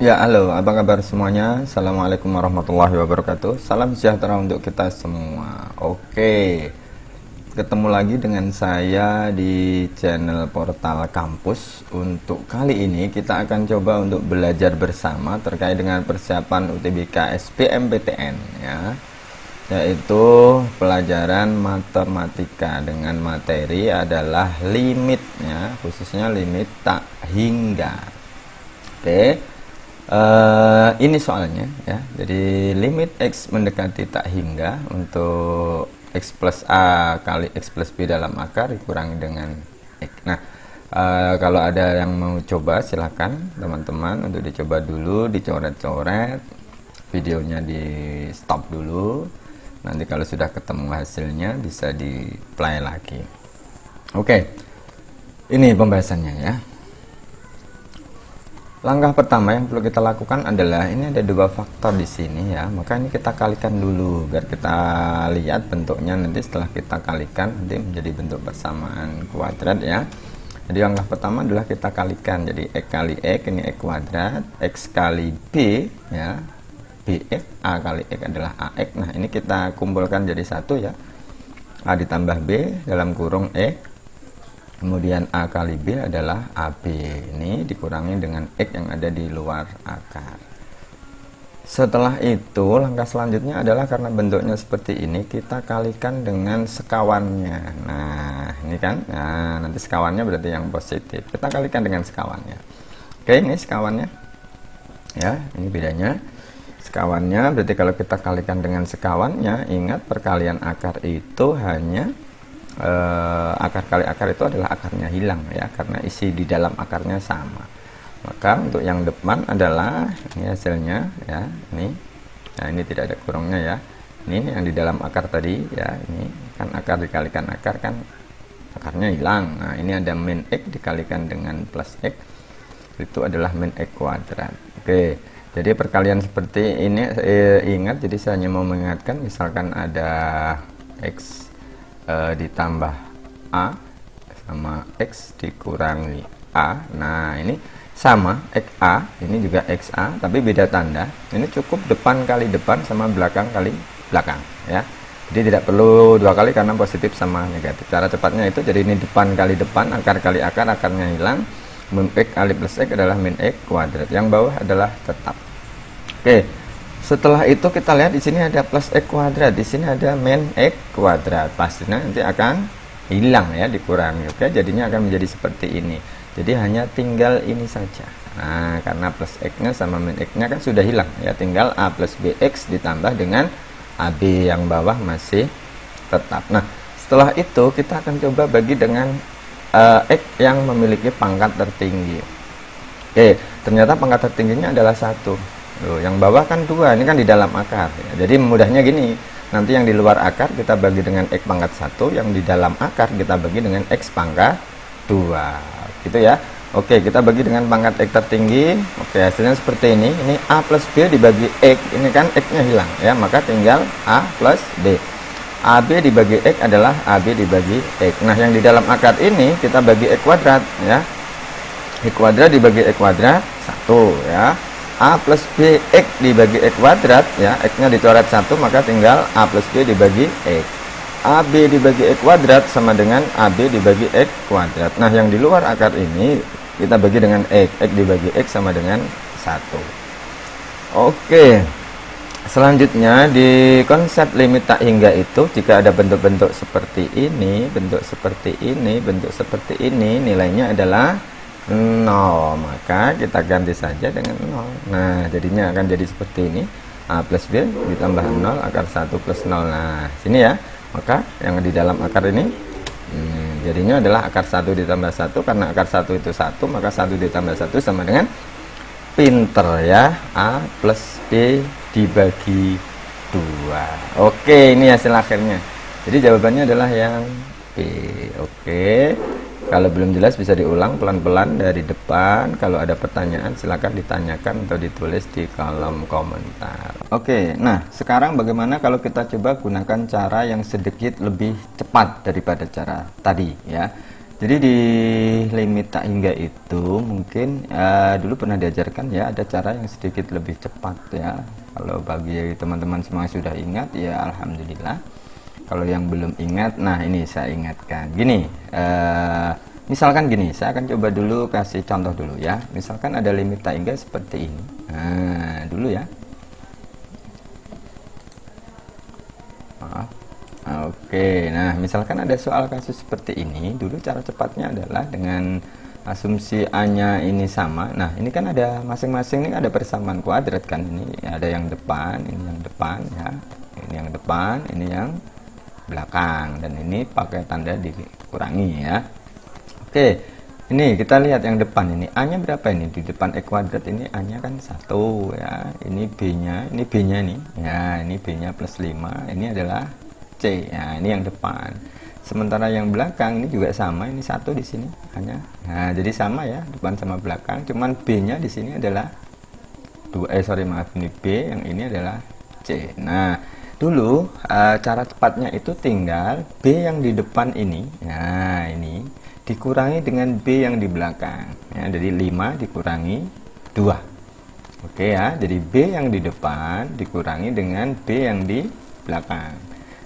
Ya, halo, apa kabar semuanya? Assalamualaikum warahmatullahi wabarakatuh. Salam sejahtera untuk kita semua. Oke, ketemu lagi dengan saya di channel Portal Kampus. Untuk kali ini kita akan coba untuk belajar bersama terkait dengan persiapan UTBK SBMPTN ya, yaitu pelajaran matematika dengan materi adalah limit ya, khususnya limit tak hingga. Oke. Ini soalnya ya, jadi limit X mendekati tak hingga untuk X plus A kali X plus B dalam akar dikurangi dengan X. Nah, kalau ada yang mau coba silahkan teman-teman untuk dicoba dulu, dicoret-coret videonya, di stop dulu, nanti kalau sudah ketemu hasilnya bisa di play lagi. Oke, ini pembahasannya ya. Langkah pertama yang perlu kita lakukan adalah, ini ada dua faktor di sini ya, maka ini kita kalikan dulu biar kita lihat bentuknya. Nanti setelah kita kalikan nanti menjadi bentuk persamaan kuadrat ya. Jadi langkah pertama adalah kita kalikan, jadi X kali X ini X kuadrat, X kali B ya, BX, A kali X adalah AX. Nah ini kita kumpulkan jadi satu ya, A ditambah B dalam kurung X, kemudian A kali B adalah AB, ini dikurangi dengan X yang ada di luar akar. Setelah itu langkah selanjutnya adalah, karena bentuknya seperti ini, kita kalikan dengan sekawannya. Nah ini kan, nah nanti sekawannya berarti yang positif, kita kalikan dengan sekawannya. Oke, ini sekawannya ya, ini bedanya. Sekawannya berarti kalau kita kalikan dengan sekawannya, ingat perkalian akar itu hanya akar kali akar itu adalah akarnya hilang ya, karena isi di dalam akarnya sama. Maka untuk yang depan adalah ini hasilnya ya, ini. Nah ini tidak ada kurungnya ya, ini yang di dalam akar tadi ya, ini kan akar dikalikan akar kan akarnya hilang. Nah ini ada min X dikalikan dengan plus X, itu adalah min X kuadrat. Oke, jadi perkalian seperti ini ingat, jadi saya hanya mau mengingatkan, misalkan ada X ditambah A sama X dikurangi A. Nah ini sama XA, ini juga XA tapi beda tanda. Ini cukup depan kali depan sama belakang kali belakang ya, jadi tidak perlu dua kali karena positif sama negatif. Cara cepatnya itu, jadi ini depan kali depan, akar kali akar, akarnya hilang, min X kali plus X adalah min X kuadrat, yang bawah adalah tetap. Oke, setelah itu kita lihat di sini ada plus X kuadrat, di sini ada min X kuadrat, pastinya nanti akan hilang ya, dikurangi. Oke, jadinya akan menjadi seperti ini. Jadi hanya tinggal ini saja. Nah, karena plus X-nya sama min X-nya kan sudah hilang ya, tinggal A plus BX ditambah dengan AB yang bawah masih tetap. Nah, setelah itu kita akan coba bagi dengan X yang memiliki pangkat tertinggi. Oke, ternyata pangkat tertingginya adalah 1. Loh, yang bawah kan 2, ini kan di dalam akar ya. Jadi mudahnya gini, nanti yang di luar akar kita bagi dengan X pangkat 1, yang di dalam akar kita bagi dengan X pangkat 2 gitu ya. Oke, kita bagi dengan pangkat X tertinggi. Oke, hasilnya seperti ini A plus B dibagi X, ini kan X nya hilang ya, maka tinggal A plus B. AB dibagi X adalah AB dibagi X. Nah yang di dalam akar ini kita bagi X kuadrat ya, X kuadrat dibagi X kuadrat 1 ya, A plus B X dibagi X kuadrat ya, X nya dicoret 1 maka tinggal A plus B dibagi X. AB dibagi X kuadrat sama dengan AB dibagi X kuadrat. Nah yang di luar akar ini kita bagi dengan X, X dibagi X sama dengan 1. Oke, selanjutnya di konsep limit tak hingga itu, jika ada bentuk-bentuk seperti ini, bentuk seperti ini, bentuk seperti ini, nilainya adalah 0, maka kita ganti saja dengan 0. Nah jadinya akan jadi seperti ini, A plus B ditambah 0 akar 1 plus 0. Nah sini ya, maka yang di dalam akar ini jadinya adalah akar 1 ditambah 1, karena akar 1 itu 1, maka 1 ditambah 1 sama dengan, pinter ya, A plus B dibagi 2. Oke, ini hasil akhirnya. Jadi jawabannya adalah yang B. Oke, kalau belum jelas bisa diulang pelan-pelan dari depan. Kalau ada pertanyaan silakan ditanyakan atau ditulis di kolom komentar. Oke, nah sekarang bagaimana kalau kita coba gunakan cara yang sedikit lebih cepat daripada cara tadi ya. Jadi di limit tak hingga itu mungkin dulu pernah diajarkan ya, ada cara yang sedikit lebih cepat ya. Kalau bagi teman-teman semua sudah ingat ya alhamdulillah. Kalau yang belum ingat, nah ini saya ingatkan. Gini, misalkan gini, saya akan coba dulu kasih contoh dulu ya. Misalkan ada limit tak hingga seperti ini. Nah, dulu ya. Maaf. Oke, nah misalkan ada soal kasus seperti ini, dulu cara cepatnya adalah dengan asumsi A-nya ini sama. Nah, ini kan ada masing-masing ini ada persamaan kuadrat kan, ini ada yang depan, ini yang depan ya. Ini yang depan, ini yang belakang, dan ini pakai tanda dikurangi ya. Oke, ini kita lihat yang depan ini A-nya berapa ini? Di depan E kuadrat ini A-nya kan 1 ya. Ini B-nya, ini B-nya nih. Ya, ini B-nya plus 5. Ini adalah C. Ya, ini yang depan. Sementara yang belakang ini juga sama, ini 1 di sini hanya. Nah, jadi sama ya, depan sama belakang, cuman B-nya di sini adalah 2 ini B, yang ini adalah C. Nah, dulu cara cepatnya itu tinggal B yang di depan ini. Nah, ini dikurangi dengan B yang di belakang ya, jadi 5 dikurangi 2. Oke ya, jadi B yang di depan dikurangi dengan B yang di belakang,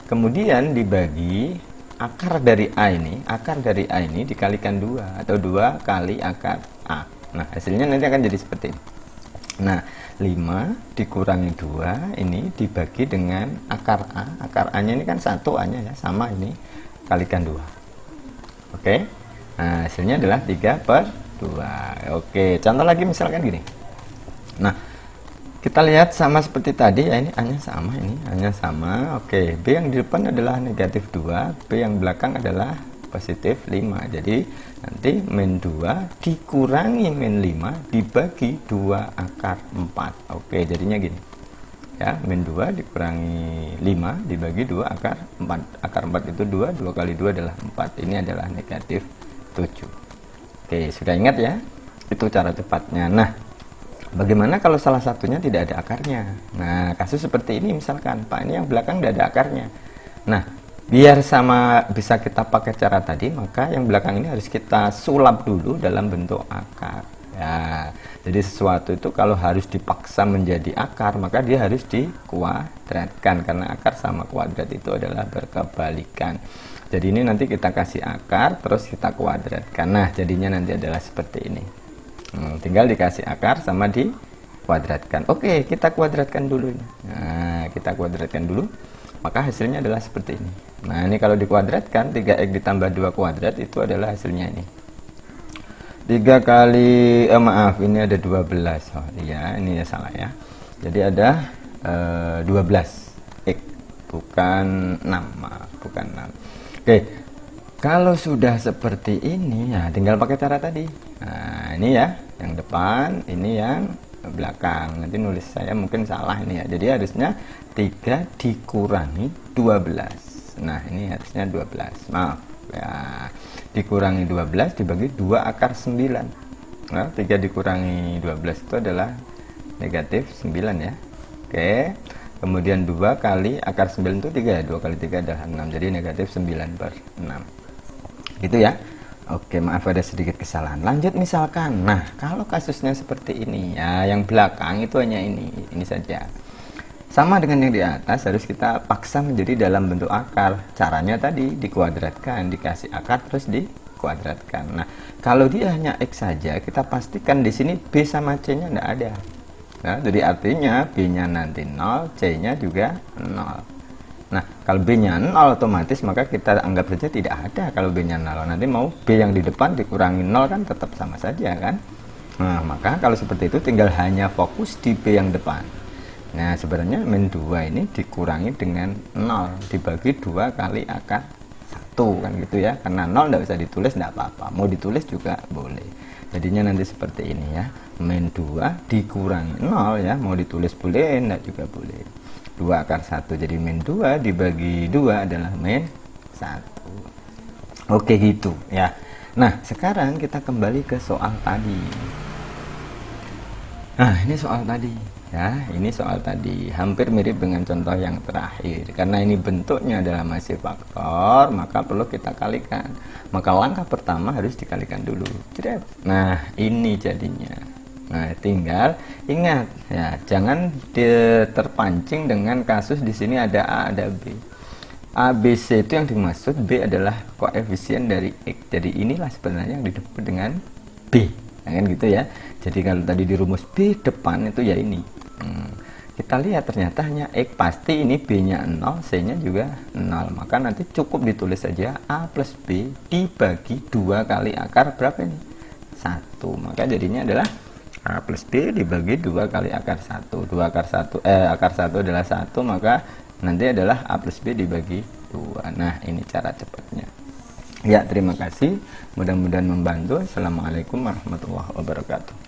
kemudian dibagi akar dari A ini dikalikan 2 atau 2 kali akar A. Nah, hasilnya nanti akan jadi seperti ini. Nah, 5 dikurangi 2 ini dibagi dengan akar A nya ini kan 1 A nya ya, sama ini, kalikan 2. Oke. Nah, hasilnya adalah 3/2. Oke, contoh lagi misalkan gini. Nah, kita lihat sama seperti tadi ya, ini A-nya sama, ini A-nya sama. Oke, B yang di depan adalah negatif 2, B yang belakang adalah positif 5. Jadi, nanti min 2 dikurangi min 5 dibagi 2 akar 4. Oke, jadinya gini. Ya, min 2 dikurangi 5 dibagi 2 akar 4. Akar 4 itu 2, 2 kali 2 adalah 4. Ini adalah negatif 7. Oke, sudah ingat ya? Itu cara cepatnya. Nah, bagaimana kalau salah satunya tidak ada akarnya? Nah, kasus seperti ini misalkan, Pak, ini yang belakang tidak ada akarnya. Nah, biar sama bisa kita pakai cara tadi, maka yang belakang ini harus kita sulap dulu dalam bentuk akar. Ya, jadi sesuatu itu kalau harus dipaksa menjadi akar, maka dia harus dikuadratkan, karena akar sama kuadrat itu adalah berkebalikan. Jadi ini nanti kita kasih akar, terus kita kuadratkan. Nah, jadinya nanti adalah seperti ini. Tinggal dikasih akar sama dikuadratkan. Oke, kita kuadratkan dulu. Nah, kita kuadratkan dulu. Maka hasilnya adalah seperti ini. Nah, ini kalau dikuadratkan, 3x ditambah 2 kuadrat itu adalah hasilnya ini. 3 kali, maaf, ini ada 12. Oh iya, ini ya salah ya. Jadi ada 12x, bukan 6, maaf, bukan 6. Oke, kalau sudah seperti ini ya tinggal pakai cara tadi. Nah, ini ya yang depan, ini yang belakang. Nanti nulis saya mungkin salah ini ya. Jadi harusnya 3 dikurangi 12. Nah, ini harusnya 12. Maaf ya. Dikurangi 12 dibagi 2 akar 9. Nah, 3 dikurangi 12 itu adalah negatif 9 ya. Oke. Kemudian 2 kali akar 9 itu 3 ya, 2 kali 3 adalah 6, jadi negatif 9/6 gitu ya. Oke, maaf ada sedikit kesalahan. Lanjut misalkan, nah kalau kasusnya seperti ini ya, yang belakang itu hanya ini saja. Sama dengan yang di atas, harus kita paksa menjadi dalam bentuk akar. Caranya tadi dikuadratkan, dikasih akar terus dikuadratkan. Nah, kalau dia hanya X saja, kita pastikan di sini B sama C-nya tidak ada. Nah, jadi artinya B-nya nanti 0, C-nya juga 0. Nah, kalau B-nya 0 otomatis maka kita anggap saja tidak ada kalau B-nya 0. Nanti mau B yang di depan dikurangi 0 kan tetap sama saja kan. Nah, maka kalau seperti itu tinggal hanya fokus di B yang depan. Nah, sebenarnya min 2 ini dikurangi dengan 0 dibagi 2 kali akar 1 kan gitu ya. Karena 0 tidak bisa ditulis, tidak apa-apa. Mau ditulis juga boleh. Jadinya nanti seperti ini ya, min 2 dikurangi 0 ya, mau ditulis boleh, enggak juga boleh. 2 akar 1, jadi min 2 dibagi 2 adalah min 1. Oke gitu ya. Nah, sekarang kita kembali ke soal tadi. Nah, ini soal tadi Ya, ini soal tadi hampir mirip dengan contoh yang terakhir. Karena ini bentuknya adalah masih faktor, maka perlu kita kalikan. Maka langkah pertama harus dikalikan dulu. Jret. Nah, ini jadinya. Nah, tinggal ingat ya, jangan terpancing dengan kasus di sini ada A, ada B. A, B, C itu yang dimaksud, B adalah koefisien dari X. Jadi inilah sebenarnya yang disebut dengan B. Nah, kan gitu ya. Jadi kalau tadi di rumus B depan itu ya ini. Kita lihat ternyata hanya X, pasti ini B-nya 0, C-nya juga 0. Maka nanti cukup ditulis saja A plus B dibagi 2 kali akar berapa ini? 1. Maka jadinya adalah A plus B dibagi 2 kali akar 1. 2 akar 1, akar 1 adalah 1, maka nanti adalah A plus B dibagi 2. Nah, ini cara cepatnya. Ya, terima kasih. Mudah-mudahan membantu. Assalamualaikum warahmatullahi wabarakatuh.